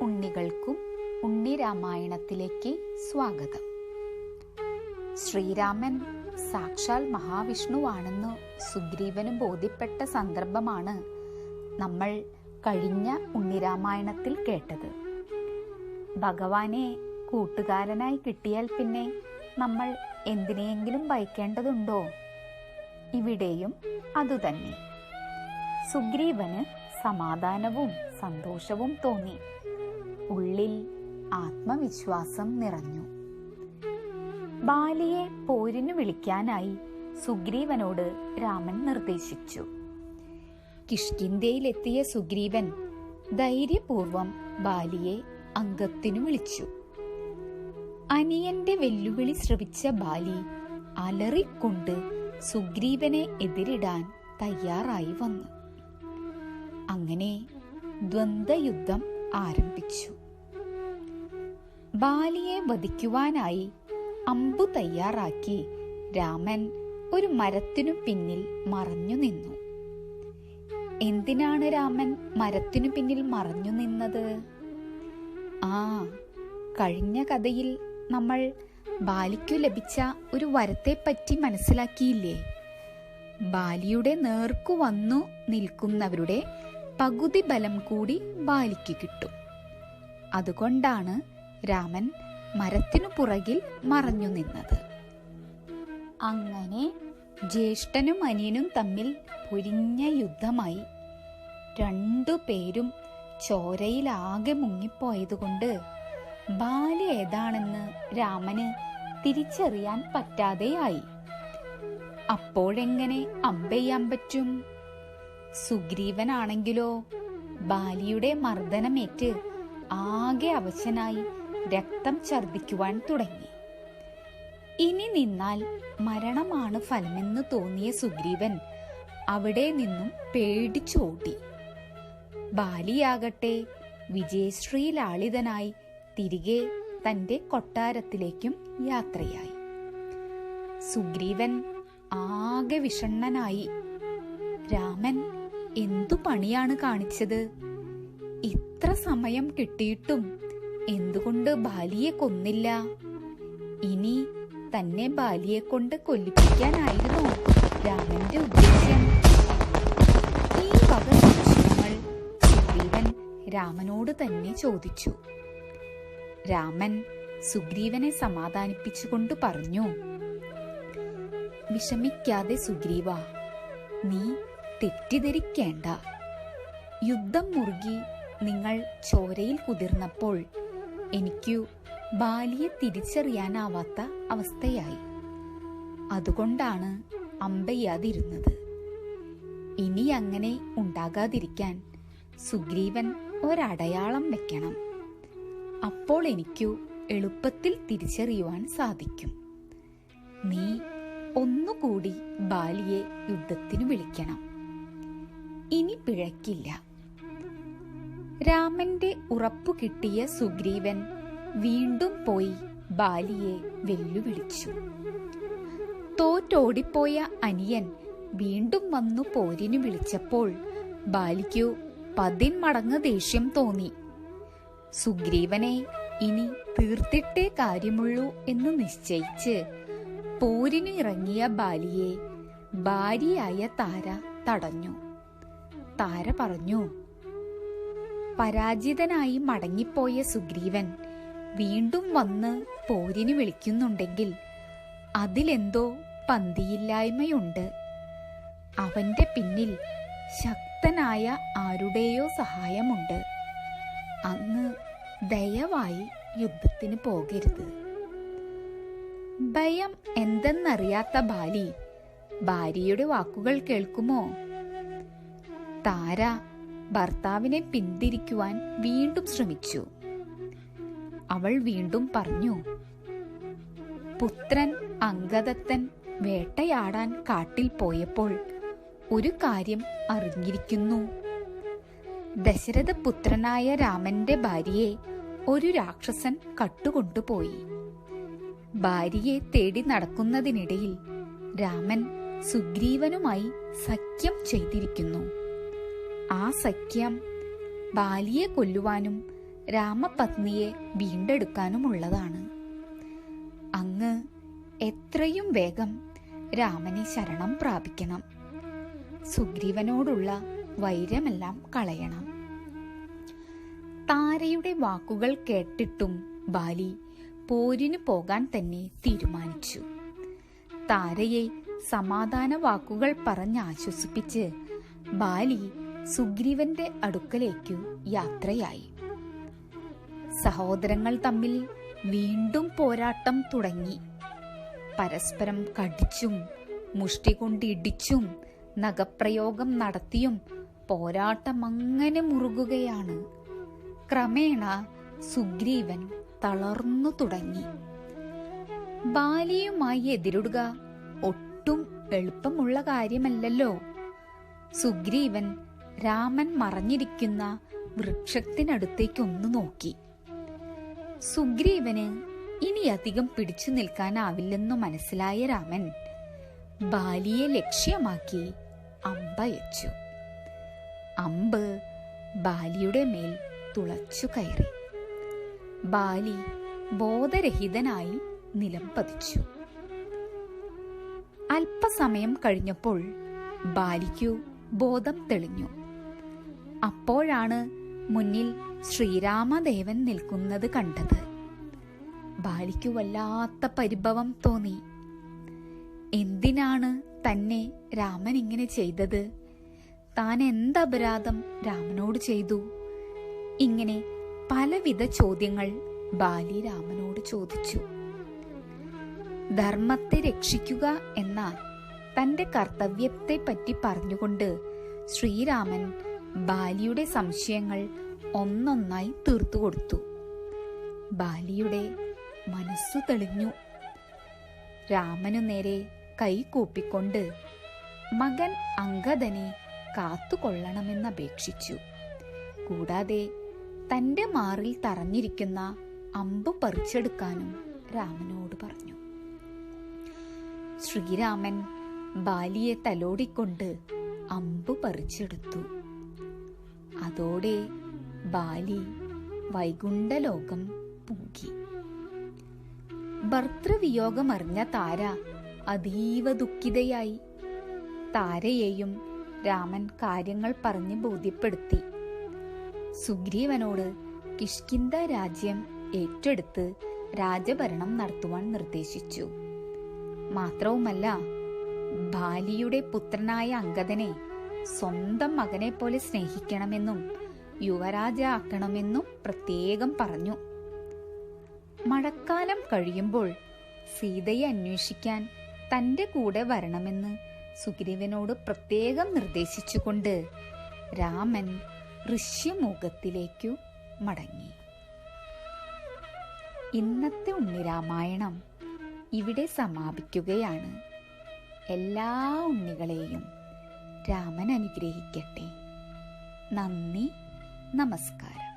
ഉണ്ണികൾക്കും ഉണ്ണിരാമായണത്തിലേക്ക് സ്വാഗതം. ശ്രീരാമൻ സാക്ഷാൽ മഹാവിഷ്ണുവാണെന്ന് സുഗ്രീവന് ബോധ്യപ്പെട്ട സന്ദർഭമാണ് നമ്മൾ കഴിഞ്ഞ ഉണ്ണിരാമായണത്തിൽ കേട്ടത്. ഭഗവാനെ കൂട്ടുകാരനായി കിട്ടിയാൽ പിന്നെ നമ്മൾ എന്തിനെയെങ്കിലും ഭയക്കേണ്ടതുണ്ടോ? ഇവിടെയും അതുതന്നെ. സുഗ്രീവന് സമാധാനവും സന്തോഷവും തോന്നി. ഉള്ളിൽ ആത്മവിശ്വാസം നിറഞ്ഞു. ബാലിയെ പോരിനു വിളിക്കാനായി സുഗ്രീവനോട് രാമൻ നിർദ്ദേശിച്ചു. കിഷ്കിന്ധയിലെത്തിയ സുഗ്രീവൻ ധൈര്യപൂർവം ബാലിയെ അംഗത്തിനു വിളിച്ചു. അനിയന്റെ വെല്ലുവിളി ശ്രവിച്ച ബാലി അലറിക്കൊണ്ട് സുഗ്രീവനെ എതിരിടാൻ തയ്യാറായി വന്നു. അങ്ങനെ ദ്വന്ദ്വയുദ്ധം ആരംഭിച്ചു. ബാലിയെ വധിക്കുവാനായി അമ്പു തയ്യാറാക്കി രാമൻ ഒരു മരത്തിനു പിന്നിൽ മറഞ്ഞു നിന്നു. എന്തിനാണ് രാമൻ മരത്തിനു പിന്നിൽ മറഞ്ഞു നിന്നത്? കഴിഞ്ഞ കഥയിൽ നമ്മൾ ബാലിക്കു ലഭിച്ച ഒരു വരത്തെപ്പറ്റി മനസ്സിലാക്കിയില്ലേ? ബാലിയുടെ നേർക്കു വന്നു നിൽക്കുന്നവരുടെ പകുതി ബലം കൂടി ബാലിക്ക് കിട്ടും. അതുകൊണ്ടാണ് രാമൻ മരത്തിനു പുറകിൽ മറഞ്ഞു നിന്നത്. അങ്ങനെ ജ്യേഷ്ഠനും അനിയനും തമ്മിൽ പൊരിഞ്ഞ യുദ്ധമായി. രണ്ടുപേരും ചോരയിലാകെ മുങ്ങിപ്പോയതുകൊണ്ട് ബാലി ഏതാണെന്ന് രാമന് തിരിച്ചറിയാൻ പറ്റാതെയായി. അപ്പോഴെങ്ങനെ അമ്പെയ്യാൻ പറ്റും? സുഗ്രീവനാണെങ്കിലോ ബാലിയുടെ മർദ്ദനമേറ്റ് ആകെ അവശനായി രക്തം ഛർദ്ദിക്കുവാൻ തുടങ്ങി. ഇനി നിന്നാൽ മരണമാണ് ഫലമെന്ന് തോന്നിയ സുഗ്രീവൻ അവിടെ നിന്നും പേടിച്ചോടി. ബാലിയാകട്ടെ വിജയശ്രീലാളിതനായി തിരികെ തന്റെ കൊട്ടാരത്തിലേക്കും യാത്രയായി. സുഗ്രീവൻ ആകെ വിഷണ്ണനായി. രാമൻ എന്തു പണിയാണ് കാണിച്ചത്? ഇത്ര സമയം കിട്ടിയിട്ടും എന്തുകൊണ്ട് ബാലിയെ കൊന്നില്ല? ഇനി തന്നെ ബാലിയെ കൊണ്ട് കൊല്ലിപ്പിക്കാനായിരുന്നു രാമന്റെ ഉദ്ദേശം. ഈ വക സംശയങ്ങൾ സുഗ്രീവൻ രാമനോട് തന്നെ ചോദിച്ചു. രാമൻ സുഗ്രീവനെ സമാധാനിപ്പിച്ചുകൊണ്ട് പറഞ്ഞു, വിഷമിക്കാതെ സുഗ്രീവ, നീ തെറ്റിദ്ധരിക്കേണ്ട. യുദ്ധം മുറുകി നിങ്ങൾ ചോരയിൽ കുതിർന്നപ്പോൾ എനിക്കു ബാലിയെ തിരിച്ചറിയാനാവാത്ത അവസ്ഥയായി. അതുകൊണ്ടാണ് അമ്പെയ്യാതിരുന്നത്. ഇനി അങ്ങനെ ഉണ്ടാകാതിരിക്കാൻ സുഗ്രീവൻ ഒരടയാളം വെക്കണം. അപ്പോൾ എനിക്കു എളുപ്പത്തിൽ തിരിച്ചറിയുവാൻ സാധിക്കും. നീ ഒന്നുകൂടി ബാലിയെ യുദ്ധത്തിനു വിളിക്കണം. ഇനി പിഴക്കില്ല. രാമന്റെ ഉറപ്പു കിട്ടിയ സുഗ്രീവൻ വീണ്ടും പോയി ബാലിയെ വെല്ലുവിളിച്ചു. തോറ്റോടിപ്പോയ അനിയൻ വീണ്ടും വന്നു പോരിനു വിളിച്ചപ്പോൾ ബാലിക്കു 10 മടങ്ങ് ദേഷ്യം തോന്നി. സുഗ്രീവനെ ഇനി തീർത്തിട്ടേ കാര്യമുള്ളൂ എന്ന് നിശ്ചയിച്ച് പോരിനു ഇറങ്ങിയ ബാലിയെ ഭാര്യയായ താര തടഞ്ഞു. താര പറഞ്ഞു, പരാജിതനായി മടങ്ങിപ്പോയ സുഗ്രീവൻ വീണ്ടും വന്ന് പോരിനു വിളിക്കുന്നുണ്ടെങ്കിൽ അതിലെന്തോ പന്തിയില്ലായ്മയുണ്ട്. അവന്റെ പിന്നിൽ ശക്തനായ ആരുടെയോ സഹായമുണ്ട്. അങ്ങ് ദയവായി യുദ്ധത്തിന് പോകരുത്. ഭയം എന്തെന്നറിയാത്ത ബാലി ഭാര്യയുടെ വാക്കുകൾ കേൾക്കുമോ? താര ഭർത്താവിനെ പിന്തിരിക്കുവാൻ വീണ്ടും ശ്രമിച്ചു. അവൾ വീണ്ടും പറഞ്ഞു, പുത്രൻ അംഗദത്തൻ വേട്ടയാടാൻ കാട്ടിൽ പോയപ്പോൾ ഒരു കാര്യം അറിഞ്ഞിരിക്കുന്നു. ദശരഥപുത്രനായ രാമന്റെ ഭാര്യയെ ഒരു രാക്ഷസൻ കട്ടുകൊണ്ടുപോയി. ഭാര്യയെ തേടി നടക്കുന്നതിനിടയിൽ രാമൻ സുഗ്രീവനുമായി സഖ്യം ചെയ്തിരിക്കുന്നു. ആ സഖ്യം ബാലിയെ കൊല്ലുവാനും രാമപത്നിയെ വീണ്ടെടുക്കാനുമുള്ളതാണ്. അങ്ങ് എത്രയും വേഗം രാമനെ ശരണം പ്രാപിക്കണം. സുഗ്രീവനോടുള്ള വൈരമെല്ലാം കളയണം. താരയുടെ വാക്കുകൾ കേട്ടിട്ടും ബാലി പോരിന് പോകാൻ തന്നെ തീരുമാനിച്ചു. താരയെ സമാധാന വാക്കുകൾ പറഞ്ഞ് ആശ്വസിപ്പിച്ച് ബാലി സുഗ്രീവന്റെ അടുക്കലേക്കു യാത്രയായി. സഹോദരങ്ങൾ തമ്മിൽ വീണ്ടും പോരാട്ടം തുടങ്ങി. പരസ്പരം കടിച്ചും മുഷ്ടി കൊണ്ടിടിച്ചും നഖപ്രയോഗം നടത്തിയും പോരാട്ടം അങ്ങനെ മുറുകുകയാണ്. ക്രമേണ സുഗ്രീവൻ തളർന്നു തുടങ്ങി. ബാലിയുമായി എതിരിടുക ഒട്ടും എളുപ്പമുള്ള കാര്യമല്ലല്ലോ. സുഗ്രീവൻ രാമൻ മറഞ്ഞിരിക്കുന്ന വൃക്ഷത്തിനടുത്തേക്കൊന്നു നോക്കി. സുഗ്രീവന് ഇനി അധികം പിടിച്ചു നിൽക്കാനാവില്ലെന്നു മനസ്സിലായ രാമൻ ബാലിയെ ലക്ഷ്യമാക്കി അമ്പയച്ചു. അമ്പ് ബാലിയുടെ മേൽ തുളച്ചു കയറി. ബാലി ബോധരഹിതനായി നിലം പതിച്ചു. അല്പസമയം കഴിഞ്ഞപ്പോൾ ബാലിക്കു ബോധം തെളിഞ്ഞു. അപ്പോഴാണ് മുന്നിൽ ശ്രീരാമദേവൻ നിൽക്കുന്നത് കണ്ടത്. ബാലിക്കു വല്ലാത്ത പരിഭവം തോന്നി. എന്തിനാണ് തന്നെ രാമൻ ഇങ്ങനെ ചെയ്തത്? താൻ എന്തപരാധം രാമനോട് ചെയ്തു? ഇങ്ങനെ പലവിധ ചോദ്യങ്ങൾ ബാലി രാമനോട് ചോദിച്ചു. ധർമ്മത്തെ രക്ഷിക്കുക എന്ന തന്റെ കർത്തവ്യത്തെ പറ്റി പറഞ്ഞുകൊണ്ട് ശ്രീരാമൻ ബാലിയുടെ സംശയങ്ങൾ ഒന്നൊന്നായി തീർത്തു കൊടുത്തു. ബാലിയുടെ മനസ്സു തെളിഞ്ഞു. രാമനു നേരെ കൈകൂപ്പിക്കൊണ്ട് മകൻ അംഗദനെ കാത്തുകൊള്ളണമെന്നപേക്ഷിച്ചു. കൂടാതെ തന്റെ മാറിൽ തറഞ്ഞിരിക്കുന്ന അമ്പ് പറിച്ചെടുക്കാനും രാമനോട് പറഞ്ഞു. ശ്രീരാമൻ ബാലിയെ തലോടിക്കൊണ്ട് അമ്പ് പറിച്ചെടുത്തു. അതോടെ ബാലി വൈകുണ്ഠലോകം പൂകി. ഭർതൃവിയോഗമറിഞ്ഞ താര അതീവ ദുഃഖിതയായി. താരയെയും രാമൻ കാര്യങ്ങൾ പറഞ്ഞ് ബോധ്യപ്പെടുത്തി. സുഗ്രീവനോട് കിഷ്കിന്ധ രാജ്യം ഏറ്റെടുത്ത് രാജഭരണം നടത്തുവാൻ നിർദ്ദേശിച്ചു. മാത്രവുമല്ല, ബാലിയുടെ പുത്രനായ അംഗദനെ സ്വന്തം മകനെ പോലെ സ്നേഹിക്കണമെന്നും യുവരാജ ആക്കണമെന്നും പ്രത്യേകം പറഞ്ഞു. മഴക്കാലം കഴിയുമ്പോൾ സീതയെ അന്വേഷിക്കാൻ തന്റെ കൂടെ വരണമെന്ന് സുഗ്രീവനോട് പ്രത്യേകം നിർദ്ദേശിച്ചുകൊണ്ട് രാമൻ ഋഷ്യമുഖത്തിലേക്കു മടങ്ങി. ഇന്നത്തെ ഉണ്ണിരാമായണം ഇവിടെ സമാപിക്കുകയാണ്. എല്ലാ ഉണ്ണികളെയും രാമൻ അനുഗ്രഹിക്കട്ടെ. നന്ദി, നമസ്കാരം.